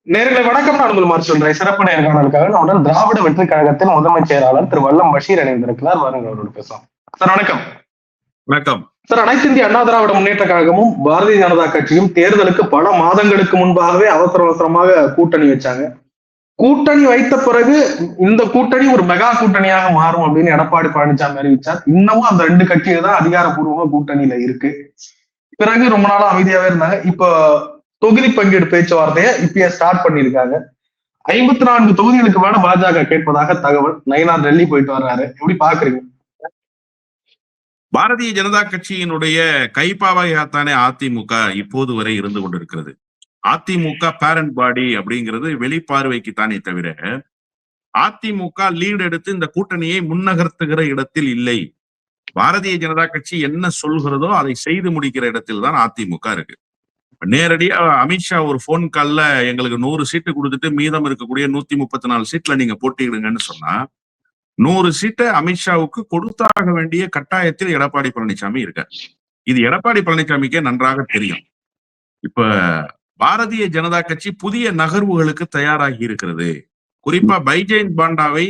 நேர்களை வணக்கம். நான் உங்கள் மார்ச் சொல்றேன். சிறப்பு நேர்காணலுக்காக நம்முடன் திராவிட வெற்றி கழகத்தின் முதன்மை செயலாளர் திரு வல்லம் பஷீர் இணைந்திருக்கிறார். வாருங்கள் அவரோடு பேசலாம். சார் வணக்கம். வணக்கம் சார். அனைத்து இந்திய அண்ணா திராவிட முன்னேற்ற கழகமும் பாரதிய ஜனதா கட்சியும் தேர்தலுக்கு பல மாதங்களுக்கு முன்பாகவே அவசரமாக கூட்டணி வச்சாங்க. கூட்டணி வைத்த பிறகு இந்த கூட்டணி ஒரு மெகா கூட்டணியாக மாறும் அப்படின்னு எடப்பாடி பழனிசாமி அறிவிச்சார். இன்னமும் அந்த ரெண்டு கட்சிகள் தான் அதிகாரப்பூர்வமா கூட்டணியில இருக்கு. பிறகு ரொம்ப நாளா அமைதியாவே இருந்தாங்க. இப்போ தொகுதி பங்கீடு பேச்சுவார்த்தையை இப்பயே ஸ்டார்ட் பண்ணிருக்காங்க. 54 தொகுதிகளுக்கு மேல பாஜக கேட்பதாக தகவல். நயினார் டெல்லி போயிட்டு வர்றாரு. எப்படி பாக்குறீங்க? பாரதிய ஜனதா கட்சியினுடைய கைப்பாவையாத்தானே அதிமுக இப்போது வரை இருந்து கொண்டிருக்கிறது. அதிமுக பேரண்ட் பாடி அப்படிங்கிறது வெளிப்பார்வைக்கு தானே தவிர அதிமுக லீடு எடுத்து இந்த கூட்டணியை முன்னகர்த்துகிற இடத்தில் இல்லை. பாரதிய ஜனதா கட்சி என்ன சொல்கிறதோ அதை செய்து முடிக்கிற இடத்தில் தான் அதிமுக இருக்கு. நேரடியா அமித்ஷா ஒரு போன் கால்ல எங்களுக்கு 100 சீட்டு கொடுத்துட்டு மீதம் இருக்கக்கூடிய 134 சீட்ல நீங்க போட்டியிடுங்கன்னு சொன்னா 100 சீட்டை அமித்ஷாவுக்கு கொடுத்தாக வேண்டிய கட்டாயத்தில் எடப்பாடி பழனிசாமி இருக்கார். இது எடப்பாடி பழனிசாமிக்கே நன்றாக தெரியும். இப்ப பாரதிய ஜனதா கட்சி புதிய நகர்வுகளுக்கு தயாராகி இருக்கிறது. குறிப்பா பைஜெயந்த் பாண்டாவை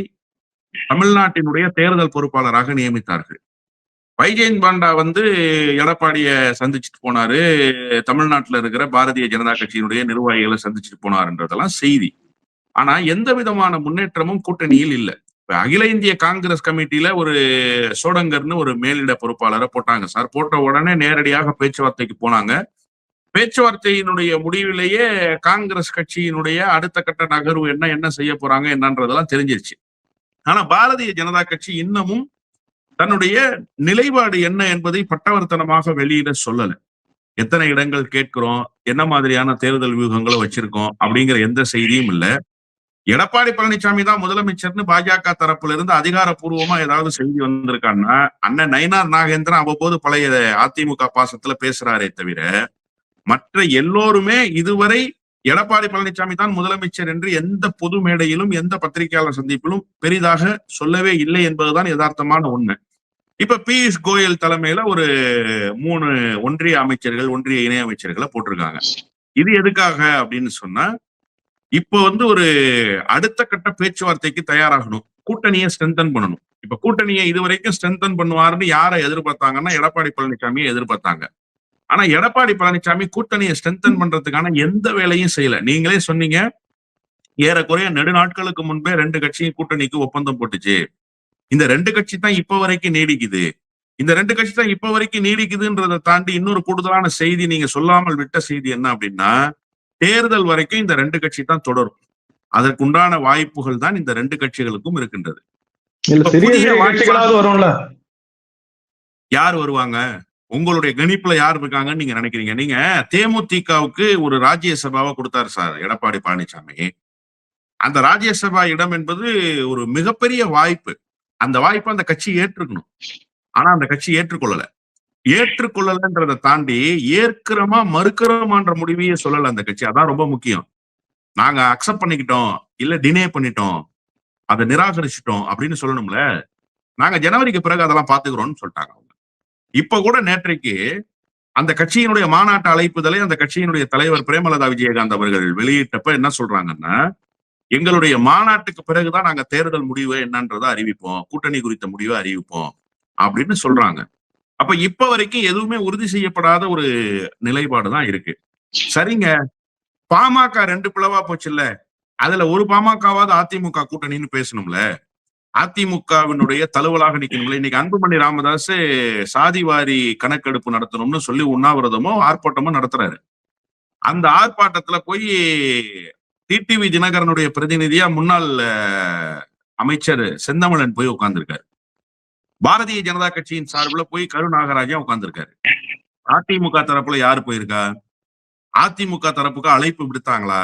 தமிழ்நாட்டினுடைய தேர்தல் பொறுப்பாளராக நியமித்தார்கள். பைஜெயந்த் பாண்டா எடப்பாடிய சந்திச்சுட்டு போனாரு, தமிழ்நாட்டில் இருக்கிற பாரதிய ஜனதா கட்சியினுடைய நிர்வாகிகளை சந்திச்சுட்டு போனாருன்றதெல்லாம் செய்தி. ஆனா எந்த விதமான முன்னேற்றமும் கூட்டணியில் இல்லை. அகில இந்திய காங்கிரஸ் கமிட்டியில ஒரு சோடங்கர்னு ஒரு மேலிட பொறுப்பாளரை போட்டாங்க சார். போட்ட உடனே நேரடியாக பேச்சுவார்த்தைக்கு போனாங்க. பேச்சுவார்த்தையினுடைய முடிவிலேயே காங்கிரஸ் கட்சியினுடைய அடுத்த கட்ட நகர்வு என்ன செய்ய போறாங்க என்னன்றதெல்லாம் தெரிஞ்சிருச்சு. ஆனா பாரதிய ஜனதா கட்சி இன்னமும் தன்னுடைய நிலைப்பாடு என்ன என்பதை பட்டவர்த்தனமாக வெளியிட சொல்லல. எத்தனை இடங்கள் கேட்கிறோம், என்ன மாதிரியான தேர்தல் வியூகங்களை வச்சிருக்கோம் அப்படிங்கிற எந்த செய்தியும் இல்லை. எடப்பாடி பழனிசாமி தான் முதலமைச்சர்னு பாஜக தரப்புல இருந்து அதிகாரப்பூர்வமா ஏதாவது செய்தி வந்திருக்கான்னா அண்ணன் நயினார் நாகேந்திரன் அவ்வப்போது பழைய அதிமுக பாசத்துல பேசுறாரே தவிர மற்ற எல்லோருமே இதுவரை எடப்பாடி பழனிசாமி தான் முதலமைச்சர் என்று எந்த பொது மேடையிலும் எந்த பத்திரிகையாளர் சந்திப்பிலும் பெரிதாக சொல்லவே இல்லை என்பதுதான் யதார்த்தமான உண்மை. இப்ப பியூஷ் கோயல் தலைமையில ஒரு 3 ஒன்றிய அமைச்சர்கள், ஒன்றிய இணை அமைச்சர்களை போட்டிருக்காங்க. இது எதுக்காக அப்படின்னு சொன்னா இப்ப ஒரு அடுத்த கட்ட பேச்சுவார்த்தைக்கு தயாராகணும். கூட்டணியை ஸ்ட்ரென்தன் பண்ணணும். இப்ப கூட்டணியை இதுவரைக்கும் ஸ்ட்ரென்தன் பண்ணுவாருன்னு யாரை எதிர்பார்த்தாங்கன்னா எடப்பாடி பழனிசாமியை எதிர்பார்த்தாங்க. ஆனா எடப்பாடி பழனிசாமி கூட்டணியை ஸ்ட்ரென்தன் பண்றதுக்கான எந்த வேலையும் செய்யல. நீங்களே சொன்னீங்க, ஏறக்குறைய நெடுநாட்களுக்கு முன்பே 2 கட்சியும் கூட்டணிக்கு ஒப்பந்தம் போட்டுச்சு. இந்த 2 கட்சி தான் இப்ப வரைக்கும் நீடிக்குது. இந்த 2 கட்சி தான் இப்ப வரைக்கும் நீடிக்குதுன்றதை தாண்டி இன்னொரு கூடுதலான செய்தி நீங்க சொல்லாமல் விட்ட செய்தி என்ன அப்படின்னா, தேர்தல் வரைக்கும் இந்த 2 கட்சி தான் தொடரும். அதற்குண்டான வாய்ப்புகள் தான் இந்த 2 கட்சிகளுக்கும் இருக்கின்றது. யார் வருவாங்க? உங்களுடைய கணிப்புல யார் இருக்காங்கன்னு நீங்க நினைக்கிறீங்க? நீங்க தேமுதிகவுக்கு ஒரு ராஜ்யசபாவை கொடுத்தாரு சார் எடப்பாடி பழனிசாமி. அந்த ராஜ்யசபா இடம் என்பது ஒரு மிகப்பெரிய வாய்ப்பு. அந்த வாய்ப்பை அந்த கட்சி ஏற்றுக்கணும். ஆனா அந்த கட்சி ஏற்றுக்கொள்ளலன்றதை தாண்டி ஏற்கிறோமா மறுக்கிறோமான்ற முடிவையே சொல்லல அந்த கட்சி. அதான் ரொம்ப முக்கியம். நாங்க அக்செப்ட் பண்ணிக்கிட்டோம், இல்ல டினே பண்ணிட்டோம், அதை நிராகரிச்சிட்டோம் அப்படின்னு சொல்லணும்ல. நாங்க ஜனவரிக்கு பிறகு அதெல்லாம் பாத்துக்கிறோம்னு சொல்லிட்டாங்க. இப்ப கூட நேற்றைக்கு அந்த கட்சியினுடைய மாநாட்டு அழைப்புதலை அந்த கட்சியினுடைய தலைவர் பிரேமலதா விஜயகாந்த் அவர்கள் வெளியிட்டப்ப என்ன சொல்றாங்கன்னா, எங்களுடைய மாநாட்டுக்கு பிறகுதான் நாங்க தேர்தல் முடிவு என்னன்றதை அறிவிப்போம், கூட்டணி குறித்த முடிவை அறிவிப்போம் அப்படின்னு சொல்றாங்க. அப்ப இப்ப வரைக்கும் எதுவுமே உறுதி செய்யப்படாத ஒரு நிலைப்பாடுதான் இருக்கு. சரிங்க, பாமக 2 பிளவா போச்சுல்ல, அதுல ஒரு பாமகவாவது அதிமுக கூட்டணின்னு பேசணும்ல. அதிமுகவினுடைய தழுவலாக நிக்கணும்ல. இன்னைக்கு அன்புமணி ராமதாஸ் சாதிவாரி கணக்கெடுப்பு நடத்தணும்னு சொல்லி உண்ணாவிரதமோ ஆர்ப்பாட்டமோ நடத்துறாரு. அந்த ஆர்ப்பாட்டத்துல போய் டிடிவி தினகரனுடைய பிரதிநிதியா முன்னாள் அமைச்சர் செந்தமிழன் போய் உட்கார்ந்துருக்காரு. பாரதிய ஜனதா கட்சியின் சார்பில் போய் கருநாகராஜா உட்கார்ந்துருக்காரு. அதிமுக தரப்புல யாரு போயிருக்கா? அதிமுக தரப்புக்கு அழைப்பு விடுத்தாங்களா?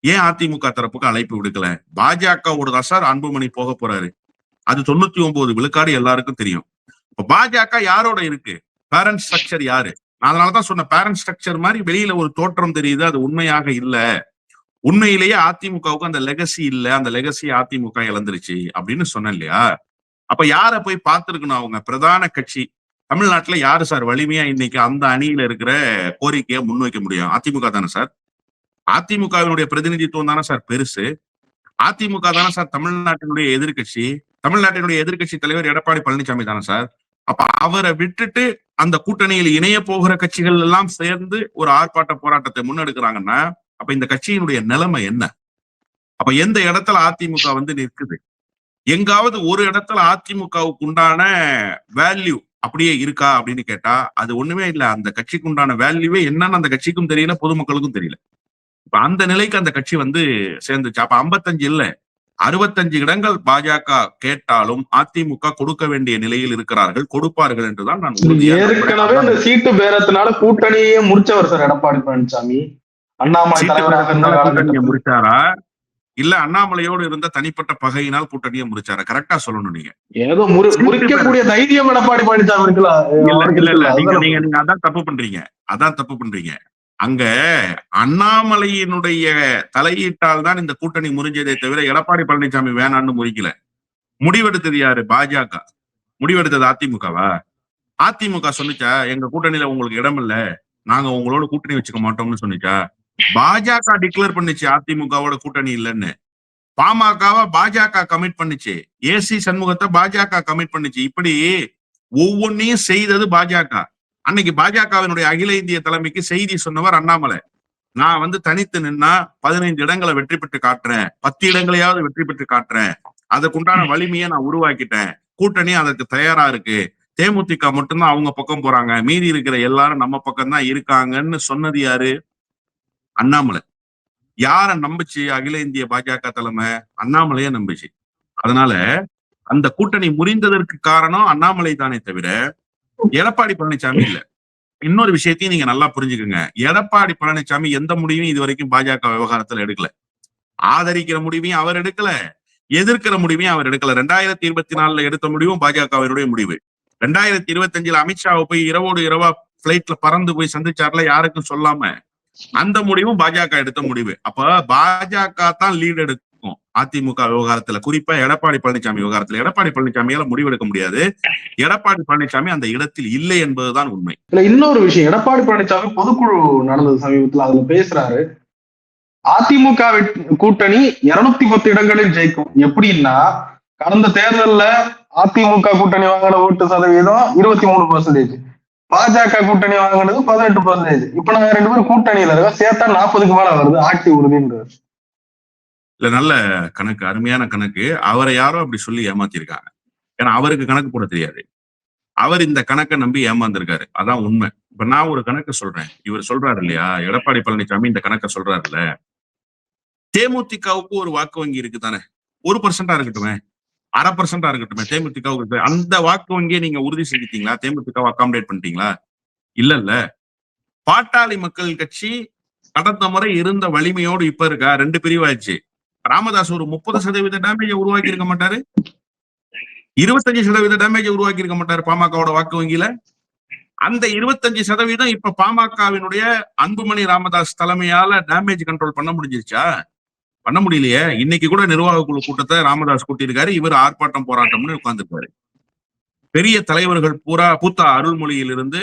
ஏன் அதிமுக தரப்புக்கு அழைப்பு விடுக்கல? பாஜகவோட தான் சார் அன்புமணி போக போறாரு. அது 99 விழுக்காடு எல்லாருக்கும் தெரியும். இப்ப பாஜக யாரோட இருக்கு? பேரண்ட் ஸ்ட்ரக்சர் யாரு? நான் அதனாலதான் சொன்ன பேரண்ட் ஸ்ட்ரக்சர் மாதிரி வெளியில ஒரு தோற்றம் தெரியுது, அது உண்மையாக இல்ல. உண்மையிலேயே அதிமுகவுக்கு அந்த லெகசி இல்ல, அந்த லெகசி அதிமுக இழந்துருச்சு அப்படின்னு சொன்னேன் இல்லையா? அப்ப யார போய் பார்த்திருக்கணும்? அவங்க பிரதான கட்சி தமிழ்நாட்டுல யாரு சார் வலிமையா இன்னைக்கு அந்த அணியில இருக்கிற கோரிக்கையை முன்வைக்க முடியும்? அதிமுக தானே சார். அதிமுகவினுடைய பிரதிநிதித்துவம் தானே சார் பெருசு. அதிமுக தானே சார் தமிழ்நாட்டினுடைய எதிர்கட்சி. தமிழ்நாட்டினுடைய எதிர்கட்சி தலைவர் எடப்பாடி பழனிசாமி தானே சார். அப்ப அவரை விட்டுட்டு அந்த கூட்டணியில் இணைய போகிற கட்சிகள் எல்லாம் சேர்ந்து ஒரு ஆர்ப்பாட்ட போராட்டத்தை முன்னெடுக்கிறாங்கன்னா அப்ப இந்த கட்சியினுடைய நிலைமை என்ன? அப்ப எந்த இடத்துல அதிமுக வந்து நிற்குது? எங்காவது ஒரு இடத்துல அதிமுகவுக்கு உண்டான வேல்யூ அப்படியே இருக்கா அப்படின்னு கேட்டா அது ஒண்ணுமே இல்ல. அந்த கட்சிக்கு உண்டான வேல்யூவே என்னன்னு அந்த கட்சிக்கும் தெரியல, பொதுமக்களுக்கும் தெரியல. இப்ப அந்த நிலைக்கு அந்த கட்சி வந்து சேர்ந்துச்சு. அப்ப 55 இல்ல 65 இடங்கள் பாஜக கேட்டாலும் அதிமுக கொடுக்க வேண்டிய நிலையில் இருக்கிறார்கள், கொடுப்பார்கள் என்றுதான் நான் ஏற்கனவே அந்த சீட்டு பேரத்தினால கூட்டணியே முடிச்சவர் சார் எடப்பாடி பழனிசாமி. அண்ணாமலை தலைவராக முடிச்சாரா இல்ல அண்ணாமலையோடு இருந்த தனிப்பட்ட பகையினால் கூட்டணியை முடிச்சாரா? கரெக்டா சொல்லணும். நீங்க ஏதோ முறிக்கக்கூடிய தைரியம் எடப்பாடி பழனிசாமி இருக்கலாம். நீங்க அதான் தப்பு பண்றீங்க. அங்க அண்ணாமலையினுடைய தலையீட்டால் தான் இந்த கூட்டணி முறிஞ்சதை தவிர எடப்பாடி பழனிசாமி வேணான்னு முறிக்கல. முடிவெடுத்தது யாரு? பாஜக. முடிவெடுத்தது அதிமுகவா? அதிமுக சொன்னிச்சா எங்க கூட்டணியில உங்களுக்கு இடம் இல்ல, நாங்க உங்களோட கூட்டணி வச்சுக்க மாட்டோம்னு சொன்னிச்சா? பாஜக டிக்ளேர் பண்ணிச்சு அதிமுகவோட கூட்டணி இல்லைன்னு. பாமகவை பாஜக கமிட் பண்ணிச்சு, ஏசி சண்முகத்தை பாஜக கமிட் பண்ணிச்சு. இப்படி ஒவ்வொன்னையும் செய்தது பாஜக. அன்னைக்கு பாஜகவினுடைய அகில இந்திய தலைமைக்கு செய்தி சொன்னவர் அண்ணாமலை. நான் வந்து தனித்து நின்னா 15 இடங்களை வெற்றி பெற்று காட்டுறேன், 10 இடங்களையாவது வெற்றி பெற்று காட்டுறேன், அதற்குண்டான வலிமையை நான் உருவாக்கிட்டேன், கூட்டணி அதற்கு தயாரா இருக்கு, தேமுதிக மட்டும்தான் அவங்க பக்கம் போறாங்க, மீதி இருக்கிற எல்லாரும் நம்ம பக்கம் தான் இருக்காங்கன்னு சொன்னது யாரு? அண்ணாமலை. யார நம்புச்சு அகில இந்திய பாஜக தலைமை? அண்ணாமலையே நம்புச்சு. அதனால அந்த கூட்டணி முறிந்ததற்கு காரணம் அண்ணாமலை தானே தவிர எடப்பாடி பழனிசாமி இல்ல. இன்னொரு விஷயத்தையும் நீங்க நல்லா புரிஞ்சுக்கோங்க. எடப்பாடி பழனிசாமி எந்த முடிவையும் இது வரைக்கும் பாஜக விவகாரத்துல எடுக்கல. ஆதரிக்கிற முடிவையும் அவர் எடுக்கல, எதிர்க்கிற முடிவையும் அவர் எடுக்கல. 2024 எடுத்த முடிவும் பாஜகவினுடைய முடிவு. 2025 அமித்ஷாவை போய் இரவோடு இரவா பிளைட்ல பறந்து போய் சந்திச்சார்ல, யாருக்கும் சொல்லாம, அந்த முடிவும் பாஜக எடுத்த முடிவு. அப்ப பாஜக தான் லீட் எடுக்கும் அதிமுக விவகாரத்துல, குறிப்பா எடப்பாடி பழனிசாமி விவகாரத்துல. எடப்பாடி பழனிசாமியால முடிவெடுக்க முடியாது. எடப்பாடி பழனிசாமி அந்த இடத்தில் இல்லை என்பதுதான் உண்மை. இல்ல இன்னொரு விஷயம், எடப்பாடி பழனிசாமி பொதுக்குழு நடந்தது சமீபத்தில், அதுல பேசுறாரு அதிமுக கூட்டணி 210 இடங்களில் ஜெயிக்கும். எப்படின்னா கடந்த தேர்தல்ல அதிமுக கூட்டணி வாங்கின ஓட்டு சதவீதம் 23%, பாஜக கூட்டணி வாங்கினது 18%. இப்ப நாங்க 2 பேரும் கூட்டணியில இருக்கோம், சேர்த்தா 40க்கு மேல வருது, ஆட்சி உறுதின்றார். இல்ல நல்ல கணக்கு, அருமையான கணக்கு. அவரை யாரோ அப்படி சொல்லி ஏமாத்திருக்காங்க. ஏன்னா அவருக்கு கணக்கு போட தெரியாது. அவர் இந்த கணக்கை நம்பி ஏமாந்திருக்காரு, அதான் உண்மை. இப்ப நான் ஒரு கணக்கு சொல்றேன். இவர் சொல்றாரு இல்லையா, எடப்பாடி பழனிசாமி இந்த கணக்கை சொல்றாருல்ல, தேமுதிகவுக்கு ஒரு வாக்கு வங்கி இருக்கு தானே, 1% இருக்கட்டுமே, 1/2% இருக்கட்டுமே, தேமுதிகவுக்கு அந்த வாக்கு வங்கியை நீங்க உறுதி செஞ்சுட்டீங்களா? தேமுதிகவை அகாமடேட் பண்ணிட்டீங்களா? இல்ல. பாட்டாளி மக்கள் கட்சி கடந்த முறை இருந்த வலிமையோடு இப்ப இருக்கா? 2 பிரிவாச்சு. ராமதாஸ் ஒரு 30% டேமேஜை உருவாக்கி இருக்க மாட்டாரு, 25% டேமேஜை உருவாக்கி இருக்க மாட்டாரு பாமகவோட வாக்கு வங்கியில. அந்த 25% இப்ப பாமகவினுடைய அன்புமணி ராமதாஸ் தலைமையால டேமேஜ் கண்ட்ரோல் பண்ண முடிஞ்சிருச்சா? பண்ண முடியலையே. இன்னைக்கு கூட நிர்வாக குழு கூட்டத்தை ராமதாஸ் கூட்டியிருக்காரு, இவர் ஆர்ப்பாட்டம் போராட்டம்னு உட்கார்ந்துருக்காரு. பெரிய தலைவர்கள் பூரா பூத்தா அருள்மொழியிலிருந்து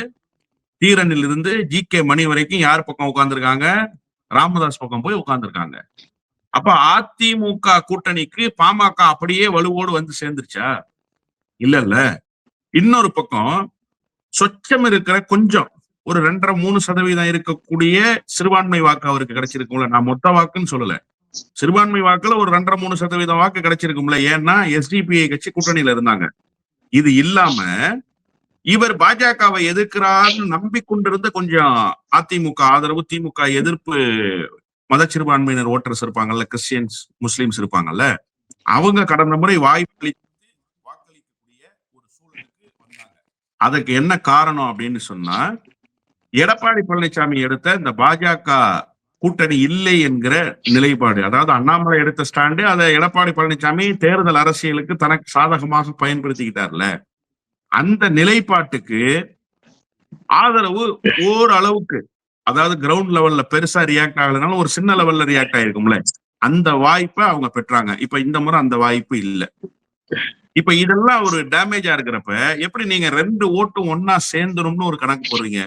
தீரனிலிருந்து ஜி.கே. மணி வரைக்கும் யார் பக்கம் உட்கார்ந்துருக்காங்க? ராமதாஸ் பக்கம் போய் உட்கார்ந்துருக்காங்க. அப்ப அதிமுக கூட்டணிக்கு பாமக அப்படியே வலுவோடு வந்து சேர்ந்துருச்சா? இல்ல. இன்னொரு பக்கம் சொச்சம் இருக்கிற கொஞ்சம் ஒரு 2.5-3% இருக்கக்கூடிய சிறுபான்மை வாக்கு அவருக்கு கிடைச்சிருக்கும்ல. நான் மொத்த வாக்குன்னு சொல்லல, சிறுபான்மை வாக்குல ஒரு 2.5-3% வாக்கு கிடைச்சிருக்கும்ல. ஏன்னா எஸ்டிபிஐ கட்சி கூட்டணியில இருந்தாங்க. இது இல்லாம இவர் பாஜகவை எதிர்க்கிறார்னு நம்பிக்கொண்டிருந்த கொஞ்சம் அதிமுக ஆதரவு, திமுக எதிர்ப்பு மத சிறுபான்மையினர் ஓட்டர்ஸ் இருப்பாங்கல்ல, கிறிஸ்டியன்ஸ், முஸ்லிம்ஸ் இருப்பாங்கல்ல, அவங்க கடந்த முறை வாக்களிக்கக்கூடிய ஒரு சூழலுக்கு வந்தாங்க. அதுக்கு என்ன காரணம் அப்படின்னு சொன்னா, எடப்பாடி பழனிசாமி எடுத்த இந்த பாஜக கூட்டணி இல்லை என்கிற நிலைப்பாடு. அதாவது அண்ணாமலை எடுத்த ஸ்டாண்டு, அதை எடப்பாடி பழனிசாமி தேர்தல் அரசியலுக்கு தனக்கு சாதகமாக பயன்படுத்திக்கிட்டார்ல, அந்த நிலைப்பாட்டுக்கு ஆதரவு ஓரளவுக்கு, அதாவது கிரவுண்ட் லெவல்ல பெருசா ரியாக்ட் ஆகலனாலும் ஒரு சின்ன லெவல்ல ரியாக்ட் ஆயிருக்கும்ல, அந்த வாய்ப்பை அவங்க பெற்றாங்க. இப்ப இந்த முறை அந்த வாய்ப்பு இல்லை. இப்ப இதெல்லாம் ஒரு டேமேஜா இருக்கிறப்ப எப்படி நீங்க 2 ஓட்டும் ஒன்னா சேர்ந்துரும்னு ஒரு கணக்கு போடுறீங்க?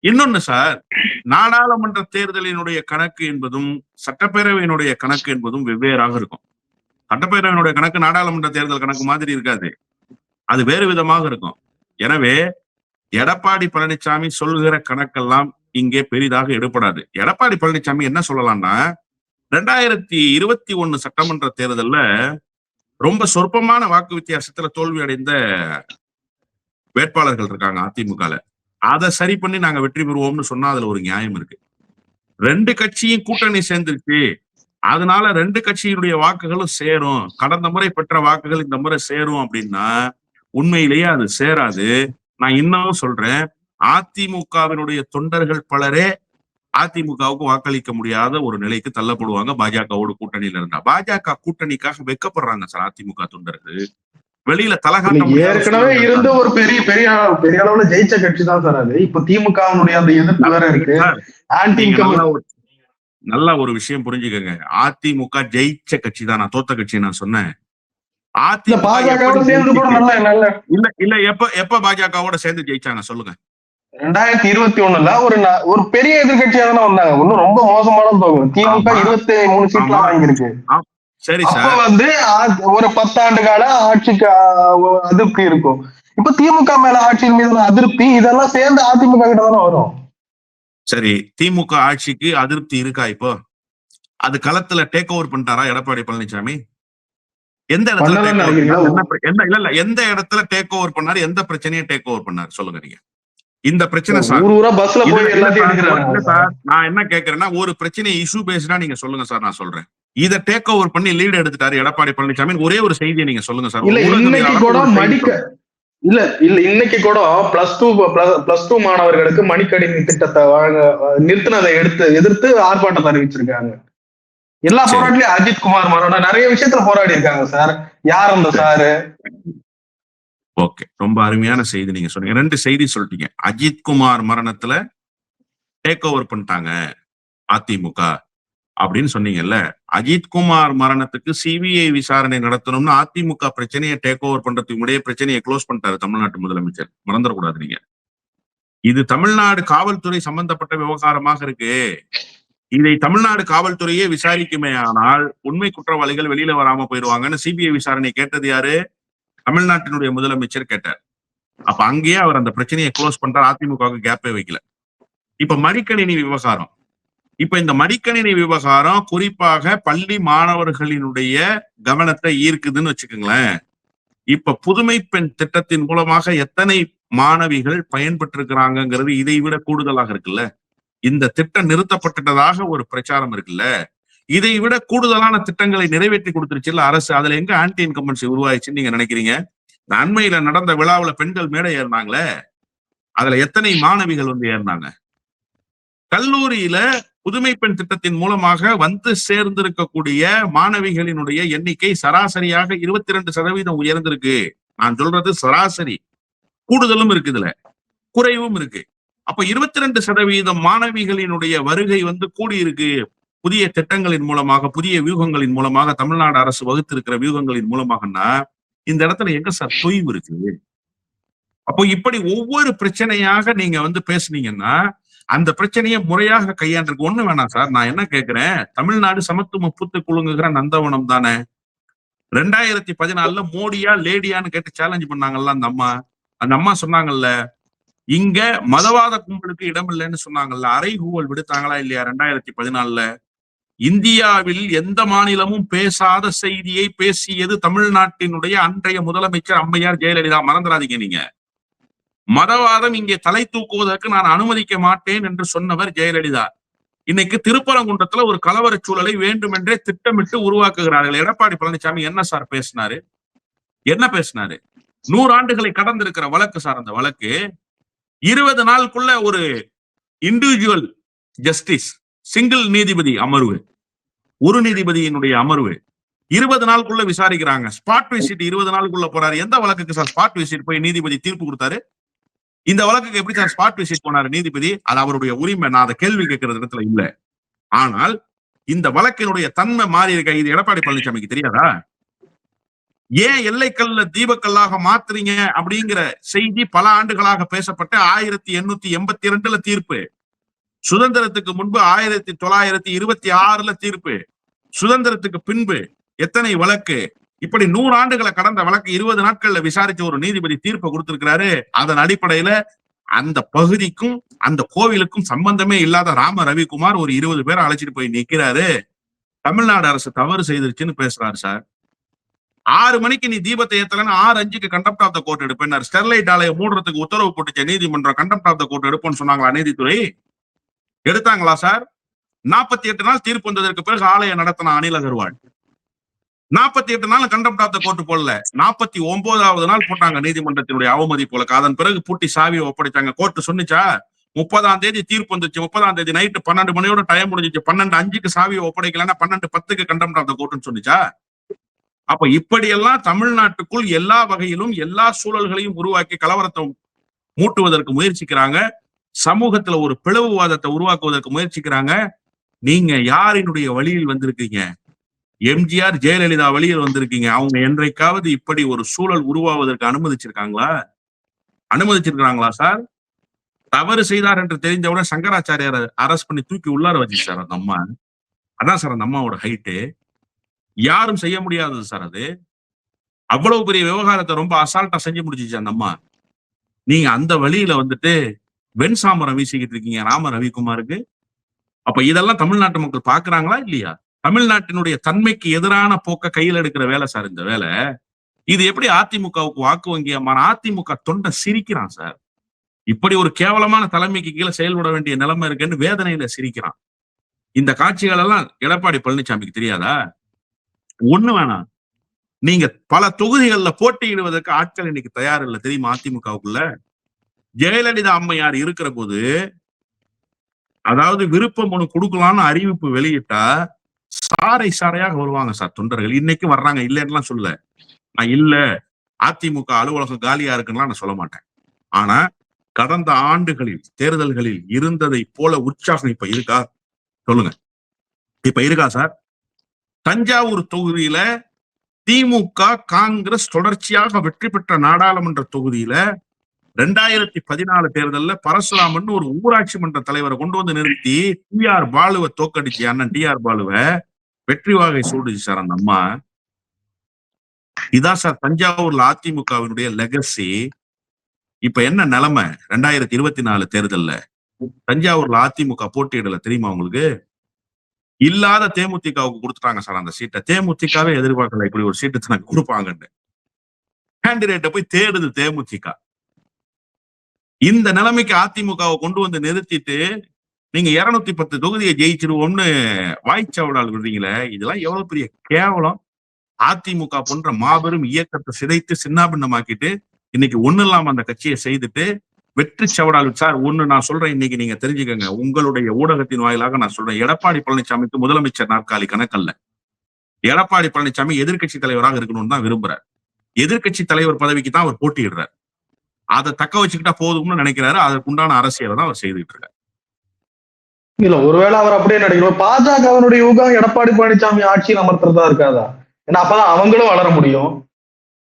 இன்னொன்னு சார், நாடாளுமன்ற தேர்தலினுடைய கணக்கு என்பதும் சட்டப்பேரவையினுடைய கணக்கு என்பதும் வெவ்வேறாக இருக்கும். சட்டப்பேரவையினுடைய கணக்கு நாடாளுமன்ற தேர்தல் கணக்கு மாதிரி இருக்காது. அது வேறு விதமாக இருக்கும். எனவே எடப்பாடி பழனிசாமி சொல்கிற கணக்கெல்லாம் இங்கே பெரிதாக எடுபடாது. எடப்பாடி பழனிசாமி என்ன சொல்லலாம்னா, 2021 சட்டமன்ற தேர்தல்ல ரொம்ப சொற்பமான வாக்கு வித்தியாசத்துல தோல்வி அடைந்த வேட்பாளர்கள் இருக்காங்க அதிமுகல. அதை சரி பண்ணி நாங்க வெற்றி பெறுவோம்னு சொன்னா அதுல ஒரு நியாயம் இருக்கு. 2 கட்சியும் கூட்டணி சேர்ந்துருச்சு, அதனால 2 கட்சியினுடைய வாக்குகளும் சேரும், கடந்த முறை பெற்ற வாக்குகள் இந்த முறை சேரும் அப்படின்னா உண்மையிலேயே அது சேராது. நான் இன்னும் சொல்றேன், அதிமுகவினுடைய தொண்டர்கள் பலரே அதிமுகவுக்கு வாக்களிக்க முடியாத ஒரு நிலைக்கு தள்ளப்படுவாங்க பாஜகவோட கூட்டணியில இருந்தா. பாஜக கூட்டணிக்காக வெக்கப்படுறாங்க சார் அதிமுக தொண்டர்கள். வெளியில தலகாட்ட ஏற்கனவே இருந்த ஒரு பெரிய பெரிய பெரிய அளவுல ஜெயிச்ச கட்சி தான் சார் அது. இப்ப திமுகவுடைய அந்த எதிர்ப்பு வேற இருக்கு. நல்ல ஒரு விஷயம் புரிஞ்சுக்கங்க, அதிமுக ஜெயிச்ச கட்சி தான், நான் தோத்த கட்சி நான் சொன்னேன். இல்ல எப்ப பாஜகவோட சேர்ந்து ஜெயிச்சாங்க சொல்லுங்க? 2021 ஒரு பெரிய எதிர்கட்சியா தானே வந்தாங்க. ஒன்னும் ரொம்ப மோசமான தோல்வி. திமுக 23 சீட்லாம் வாங்கியிருக்கு. சரி சார், வந்து ஒரு 10 ஆண்டு கால ஆட்சிக்கு அதிருப்தி இருக்கும். இப்ப திமுக மேல ஆட்சியின் மீது அதிருப்தி, இதெல்லாம் சேர்ந்து அதிமுக கிட்ட தானே வரும். சரி, திமுக ஆட்சிக்கு அதிருப்தி இருக்கா? இப்போ அது களத்துல டேக் ஓவர் பண்ணிட்டாரா எடப்பாடி பழனிசாமி? எந்த இடத்துல எந்த இடத்துல டேக் ஓவர் பண்ணாரு? எந்த பிரச்சனையை டேக் ஓவர் பண்ணாரு சொல்லுங்க நீங்க? இந்த பிரச்சனை சார், நான் என்ன கேட்கிறேன்னா, ஒரு பிரச்சனையை இஷ்யூ பேசினா நீங்க சொல்லுங்க சார், நான் சொல்றேன். இத டேக் ஓவர் பண்ணி லீட் எடுத்துட்டாரு எடப்பாடி பழனிசாமி. ஒரே ஒரு செய்தியை நீங்க சொல்லுங்க சார். இன்னைக்கு கூட +2 மாணவர்களுக்கு மடிக்கணினி திட்டத்தை நிறுத்தினதை எதிர்த்து ஆர்ப்பாட்டத்தை அறிவிச்சிருக்காங்க. எல்லா போராட்டத்திலயும் அஜித் குமார் மரண நிறைய விஷயத்துல போராடி இருக்காங்க சார். யார் அந்த சாரு? ஓகே, ரொம்ப அருமையான செய்தி நீங்க சொன்னீங்க. 2 செய்தி சொல்லிட்டீங்க. அஜித் குமார் மரணத்துல டேக் ஓவர் பண்ணிட்டாங்க அதிமுக அப்படின்னு சொன்னீங்கல்ல. அஜித் குமார் மரணத்துக்கு சிபிஐ விசாரணை நடத்தணும்னு அதிமுக பிரச்சனையை டேக் ஓவர் பண்றதுக்கு முன்னாடியே பிரச்சனையை க்ளோஸ் பண்ணிட்டாரு தமிழ்நாட்டு முதலமைச்சர். மறந்துடக்கூடாது நீங்க. இது தமிழ்நாடு காவல்துறை சம்பந்தப்பட்ட விவகாரமாக இருக்கு. இதை தமிழ்நாடு காவல்துறையே விசாரிக்குமே ஆனால் உண்மை குற்றவாளிகள் வெளியில வராம போயிடுவாங்கன்னு சிபிஐ விசாரணை கேட்டது யாரு? தமிழ்நாட்டினுடைய முதலமைச்சர் கேட்டார். அப்ப அங்கேயே அவர் அந்த பிரச்சனையை க்ளோஸ் பண்றார். அதிமுகவுக்கு கேப்பே வைக்கல. இப்ப மடிக்கணினி விவகாரம். இப்ப இந்த மடிக்கணினி விவகாரம் குறிப்பாக பள்ளி மாணவர்களினுடைய கவனத்தை ஈர்க்குதுன்னு வச்சுக்கோங்களேன். இப்ப புதுமை பெண் திட்டத்தின் மூலமாக எத்தனை மாணவிகள் பயன்பெற்றிருக்கிறாங்கிறது இதை விட கூடுதலாக இருக்குல்ல. இந்த திட்டம் நிறுத்தப்பட்டதாக ஒரு பிரச்சாரம் இருக்குல்ல, இதை விட கூடுதலான திட்டங்களை நிறைவேற்றி கொடுத்துருச்சுல்ல அரசு. அதுல எங்க ஆன்டி இன்கம்பன்சி உருவாயிச்சுன்னு நீங்க நினைக்கிறீங்க? அண்மையில நடந்த விழாவுல பெண்கள் மேடை ஏறினாங்களே, அதுல எத்தனை மாணவிகள் வந்து ஏறினாங்க? கல்லூரியில புதுமை பெண் திட்டத்தின் மூலமாக வந்து சேர்ந்திருக்கக்கூடிய மாணவிகளினுடைய எண்ணிக்கை சராசரியாக 22% உயர்ந்திருக்கு. நான் சொல்றது சராசரி. கூடுதலும் இருக்கு, இதுல குறைவும் இருக்கு. அப்ப 22% மாணவிகளினுடைய வருகை வந்து கூடியிருக்கு. புதிய திட்டங்களின் மூலமாக, புதிய வியூகங்களின் மூலமாக, தமிழ்நாடு அரசு வகுத்திருக்கிற வியூகங்களின் மூலமாகனா இந்த இடத்துல எங்க சார் தொய்வு இருக்கு? அப்போ இப்படி ஒவ்வொரு பிரச்சனையாக நீங்க வந்து பேசுனீங்கன்னா அந்த பிரச்சனையை முறையாக கையாண்டிருக்கு. ஒண்ணு வேணாம் சார், நான் என்ன கேட்கிறேன், தமிழ்நாடு சமத்துவ பூத்து குலுங்குகிற நந்தவனம் தானே. 2014 மோடியா லேடியான்னு கேட்டு சேலஞ்ச் பண்ணாங்கல்ல அந்த அம்மா சொன்னாங்கல்ல, இங்க மதவாத கும்பலுக்கு இடம் இல்லைன்னு சொன்னாங்கல்ல, அறைகூவல் விடுத்தாங்களா இல்லையா 2014? இந்தியாவில் எந்த மாநிலமும் பேசாத செய்தியை பேசியது தமிழ்நாட்டினுடைய அன்றைய முதலமைச்சர் அம்மையார் ஜெயலலிதா. மறந்துடாதீங்க நீங்க. மதவாதம் இங்கே தலை தூக்குவதற்கு நான் அனுமதிக்க மாட்டேன் என்று சொன்னவர் ஜெயலலிதா. இன்னைக்கு திருப்பரங்குன்றத்துல ஒரு கலவர சூழலை வேண்டுமென்றே திட்டமிட்டு உருவாக்குகிறார்கள். எடப்பாடி பழனிசாமி என்ன சார் பேசினாரு? என்ன பேசினாரு? 100 ஆண்டுகளை கடந்திருக்கிற வழக்கு சார். அந்த வழக்கு 20 நாளுக்குள்ள ஒரு இண்டிவிஜுவல் ஜஸ்டிஸ், சிங்கிள் நீதிபதி அமர்வு, ஒரு நீதிபதியினுடைய அமர்வு 20 நாளுக்குள்ள விசாரிக்கிறாங்க. ஸ்பாட் விசிட் 20 நாளுக்குள்ள போறாரு. எந்த வழக்குக்கு சார் ஸ்பாட் விசிட் போய் நீதிபதி தீர்ப்பு கொடுத்தாரு? இந்த வழக்குக்கு எப்படி சார் ஸ்பாட் விசிட் போனாரு நீதிபதி? அது அவருடைய உரிமை. நான் அதை கேள்வி கேட்கறது இடத்துல இல்ல. ஆனால் இந்த வழக்கினுடைய தன்மை மாறி இருக்க, இது எடப்பாடி பழனிசாமிக்கு தெரியாதா? ஏன் எல்லைக்கல்ல தீபக்கல்லாக மாத்துறீங்க அப்படிங்கிற செய்தி பல ஆண்டுகளாக பேசப்பட்ட 1882 தீர்ப்பு. சுதந்திரத்துக்கு முன்பு 1926 தீர்ப்பு, சுதந்திரத்துக்கு பின்பு எத்தனை வழக்கு, இப்படி 100 ஆண்டுகளை கடந்த வழக்கு 20 நாட்கள்ல விசாரிச்ச ஒரு நீதிபதி தீர்ப்பை கொடுத்திருக்கிறாரு. அதன் அடிப்படையில அந்த பகுதிக்கும் அந்த கோவிலுக்கும் சம்பந்தமே இல்லாத ராம ரவிக்குமார் ஒரு 20 பேரை அழைச்சிட்டு போய் நிக்கிறாரு. தமிழ்நாடு அரசு தவறு செய்திருச்சுன்னு பேசுறாரு சார். 6 மணிக்கு நீ தீபத்தை ஏத்தலன்னு 6:05க்கு கண்டெம்ட் ஆஃப் த கோர்ட் எடுப்பேன். ஸ்டெர்லைட் ஆலையை மூடுறதுக்கு உத்தரவு போட்டுச்ச நீதிமன்றம், கண்டெம்ட் ஆஃப் த கோர்ட் எடுப்போம்னு சொன்னாங்களா நீதித்துறை? எடுத்தாங்களா சார்? 48 நாள் தீர்ப்பு வந்ததற்கு பிறகு ஆலையை நடத்தின அனில் அகர்வால் 48 நாள் கண்டெம்ட் ஆஃப் த கோர்ட் போடல, 49வது நாள் போட்டாங்க நீதிமன்றத்தினுடைய அவமதிப்பு. அதன் பிறகு பூட்டி சாவியை ஒப்படைச்சாங்க. கோர்ட் சொன்னிச்சா 30ஆம் தேதி தீர்ப்பு வந்துச்சு, 30ஆம் தேதி நைட்டு 12 மணியோட டைம் முடிஞ்சிச்சு, 12:05க்கு சாவியை ஒப்படைக்கலன்னா 12:10க்கு கண்டெம்ட் ஆஃப் த கோர்ட்னு சொன்னிச்சா? அப்ப இப்படியெல்லாம் தமிழ்நாட்டுக்குள் எல்லா வகையிலும் எல்லா சூழல்களையும் உருவாக்கி கலவரத்தை மூட்டுவதற்கு முயற்சிக்கிறாங்க. சமூகத்துல ஒரு பிளவுவாதத்தை உருவாக்குவதற்கு முயற்சிக்கிறாங்க. நீங்க யாரினுடைய வழியில் வந்திருக்கீங்க? எம்ஜிஆர் ஜெயலலிதா வழியில் வந்திருக்கீங்க. அவங்க என்றைக்காவது இப்படி ஒரு சூழல் உருவாவதற்கு அனுமதிச்சிருக்காங்களா சார்? தவறு செய்தார் என்று தெரிஞ்சவுடன் சங்கராச்சாரியார் அரெஸ்ட் பண்ணி தூக்கி உள்ளார வச்சு சார் அந்த அம்மா. அதான் சார் அந்த அம்மாவோட ஹைட்டு. யாரும் செய்ய முடியாதது சார் அது. அவ்வளவு பெரிய விவகாரத்தை ரொம்ப அசால்ட்டா செஞ்சு முடிச்சிச்சு அந்த அம்மா. நீங்க அந்த வழியில வந்துட்டு வெண்சாமரம் வீசிக்கிட்டு இருக்கீங்க ராம ரவிக்குமாருக்கு. அப்ப இதெல்லாம் தமிழ்நாட்டு மக்கள் பாக்குறாங்களா இல்லையா? தமிழ்நாட்டினுடைய தன்மைக்கு எதிரான போக்க கையில் எடுக்கிற வேலை சார் இந்த வேலை. இது எப்படி அதிமுகவுக்கு வாக்கு வங்கியமான அதிமுக தொண்டை சிரிக்கிறான் சார். இப்படி ஒரு கேவலமான தலைமைக்கு கீழே செயல்பட வேண்டிய நிலைமை இருக்குன்னு வேதனையில சிரிக்கிறான். இந்த காட்சிகள் எல்லாம் எடப்பாடி பழனிசாமிக்கு தெரியாதா? ஒண்ணு வேணாம், நீங்க பல தொகுதிகள்ல போட்டியிடுவதற்கு ஆட்கள் இன்னைக்கு தயார் இல்லை தெரியுமா? அதிமுகவுக்குள்ள ஜெயலலிதா அம்மையார் இருக்கிற போது, அதாவது விருப்ப மனு கொடுக்கலாம்னு அறிவிப்பு வெளியிட்டா சாரை சாரையாக வருவாங்க சார் தொண்டர்கள். இன்னைக்கும் வர்றாங்க, இல்லைன்னு சொல்ல நான். இல்ல அதிமுக அலுவலகம் காலியா இருக்குன்னா நான் சொல்ல மாட்டேன். ஆனா கடந்த ஆண்டுகளில் தேர்தல்களில் இருந்ததை போல உற்சாகம் இப்ப இருக்கா? சொல்லுங்க, இப்ப இருக்கா சார்? தஞ்சாவூர் தொகுதியில திமுக காங்கிரஸ் தொடர்ச்சியாக வெற்றி பெற்ற நாடாளுமன்ற தொகுதியில 2014 தேர்தல்ல பரசுராமன் ஒரு ஊராட்சி மன்ற தலைவரை கொண்டு வந்து நிறுத்தி டிஆர் பாலுவை தோக்கடிச்சு, அண்ணன் டிஆர் பாலுவை வெற்றி வாகை சூடுச்சு சார் அந்த அம்மா. இதான் சார் தஞ்சாவூர்ல அதிமுகவினுடைய லெகசி. இப்ப என்ன நிலைமை? 2024 தேர்தல்ல தஞ்சாவூர்ல அதிமுக போட்டியிடல தெரியுமா உங்களுக்கு? இல்லாத தேமுதிகவுக்கு கொடுத்துட்டாங்க சார் அந்த சீட்டை. தேமுதிகவே எதிர்பார்க்கல இப்படி ஒரு சீட்டு தனக்கு கொடுப்பாங்கன்னு. கேண்டிடேட்டை போய் தேடுது தேமுதிக. இந்த நிலைமைக்கு அதிமுகவை கொண்டு வந்து நிறுத்திட்டு நீங்க 210 தொகுதியை ஜெயிச்சிருவோம்னு வாய்ச்சவடால் விடுறீங்களே, இதெல்லாம் எவ்வளவு பெரிய கேவலம். அதிமுக போன்ற மாபெரும் இயக்கத்தை சிதைத்து சின்னாபின்னமாக்கிட்டு இன்னைக்கு ஒண்ணு இல்லாம அந்த கட்சியை செய்துட்டு வெற்றி சவடால் சார். ஒண்ணு நான் சொல்றேன், இன்னைக்கு நீங்க தெரிஞ்சுக்கங்க, உங்களுடைய ஊடகத்தின் வாயிலாக நான் சொல்றேன், எடப்பாடி பழனிசாமிக்கு முதலமைச்சர் நாற்காலி கணக்கல்ல. எடப்பாடி பழனிசாமி எதிர்கட்சி தலைவராக இருக்கணும்னு தான் விரும்புறார். எதிர்கட்சி தலைவர் பதவிக்கு தான் அவர் போட்டியிடுறார். அதை தக்க வச்சுக்கிட்டா போதும்னு நினைக்கிறாரு. அதற்குண்டான அரசியலை தான் அவர் செய்துட்டு இருக்காரு. இல்ல, ஒருவேளை அவர் அப்படியே நினைக்கிறோம், பாஜகவினுடைய யூகம் எடப்பாடி பழனிசாமி ஆட்சியில் அமர்த்துறதா இருக்காதா? ஏன்னா அப்பதான் அவங்களும் வளர முடியும்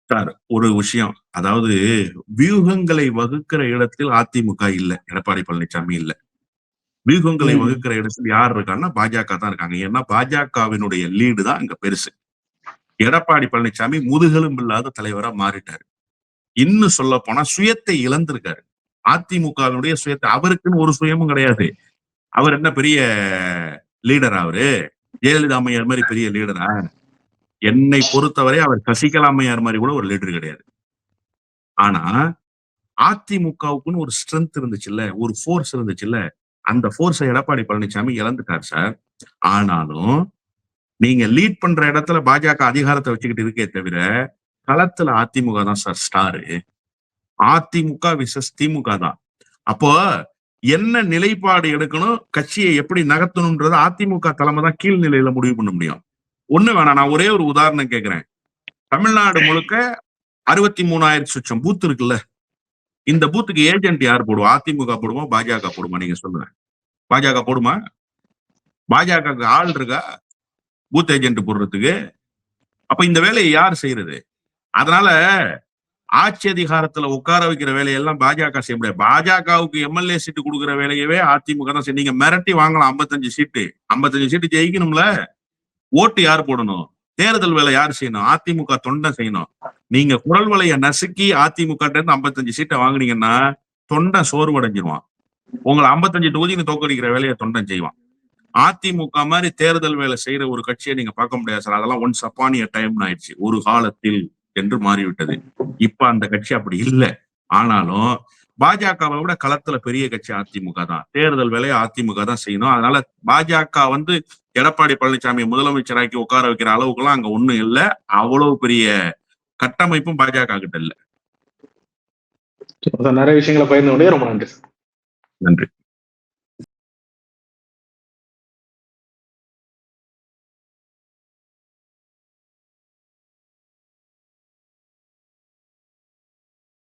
சார். ஒரு விஷயம், அதாவது வியூகங்களை வகுக்கிற இடத்தில் அதிமுக இல்ல, எடப்பாடி பழனிசாமி இல்ல. வியூகங்களை வகுக்கிற இடத்தில் யார் இருக்காங்கன்னா பாஜக தான் இருக்காங்க. ஏன்னா பாஜகவினுடைய லீடு தான் அங்க பெருசு. எடப்பாடி பழனிசாமி முதுகெலும்பு இல்லாத தலைவரா மாறிட்டாரு. இன்னும் சொல்ல போனா சுயத்தை இழந்திருக்காரு. அதிமுகவினுடைய சுயத்தை, அவருக்குன்னு ஒரு சுயமும் கிடையாது. அவர் என்ன பெரிய லீடரா? அவரு ஜெயலலிதா அம்மையார் மாதிரி பெரிய லீடரா? என்னை பொறுத்தவரை அவர் சசிகலா அம்மையார் மாதிரி கூட ஒரு லீடர் கிடையாது. ஆனா அதிமுகவுக்குன்னு ஒரு ஸ்ட்ரென்த் இருந்துச்சுல்ல, ஒரு ஃபோர்ஸ் இருந்துச்சுல்ல, அந்த ஃபோர்ஸை எடப்பாடி பழனிசாமி இழந்துட்டார் சார். ஆனாலும் நீங்க லீட் பண்ற இடத்துல பாஜக அதிகாரத்தை வச்சுக்கிட்டு இருக்கே தவிர களத்துல அதிமுக தான் சார் ஸ்டாரு. அதிமுக விசஸ் திமுக தான். அப்போ என்ன நிலைப்பாடு எடுக்கணும், கட்சியை எப்படி நகர்த்தணும்ன்றத அதிமுக தலைமை தான் கீழ்நிலையில முடிவு பண்ண முடியும். ஒண்ணு வேணாம், நான் ஒரே ஒரு உதாரணம் கேட்கிறேன். தமிழ்நாடு முழுக்க 63,000 சுற்றம் பூத் இருக்குல்ல, இந்த பூத்துக்கு ஏஜென்ட் யார் போடுவா? அதிமுக போடுமா பாஜக போடுமா? நீங்க சொல்லுங்க. பாஜக போடுமா? பாஜக ஆள் இருக்கா பூத் ஏஜென்ட் போடுறதுக்கு? அப்ப இந்த வேலையை யார் செய்யறது? அதனால ஆட்சி அதிகாரத்துல உட்கார வைக்கிற வேலையெல்லாம் பாஜக செய்ய முடியாது. பாஜகவுக்கு எம்எல்ஏ சீட்டு கொடுக்குற வேலையவே அதிமுக தான் செய்யும். நீங்க மிரட்டி வாங்கலாம் 55 சீட்டு. 55 சீட்டு ஜெயிக்கணும்ல, ஓட்டு யார் போடணும்? தேர்தல் வேலை யார் செய்யணும்? அதிமுக தொண்டை செய்யணும். நீங்க குரல் வலைய நசுக்கி அதிமுக 55 சீட்டை வாங்குனீங்கன்னா தொண்டை சோர்வடைஞ்சிருவான். உங்களை 55 தொகுதிக்கு தோக்கடிக்கிற வேலையை தொண்டன் செய்வான். அதிமுக மாதிரி தேர்தல் வேலை செய்யற ஒரு கட்சியை நீங்க பார்க்க முடியாது சார். அதெல்லாம் ஒன்ஸ் அப்பான் எ டைம் ஆயிடுச்சு, ஒரு காலத்தில் என்று மாறிவிட்டது. இப்ப அந்த கட்சி அப்படி இல்லை. ஆனாலும் பாஜகவை விட களத்துல பெரிய கட்சி அதிமுக தான். தேர்தல் வேலையை அதிமுக தான் செய்யணும். அதனால பாஜக எடப்பாடி பழனிசாமி முதலமைச்சராக்கி உட்கார வைக்கிற அளவுக்கு எல்லாம் அங்க ஒண்ணும் இல்லை. அவ்வளவு பெரிய கட்டமைப்பும் பாஜக கிட்ட இல்ல. நிறைய விஷயங்களை பகிர்ந்து ரொம்ப நன்றி. நன்றி.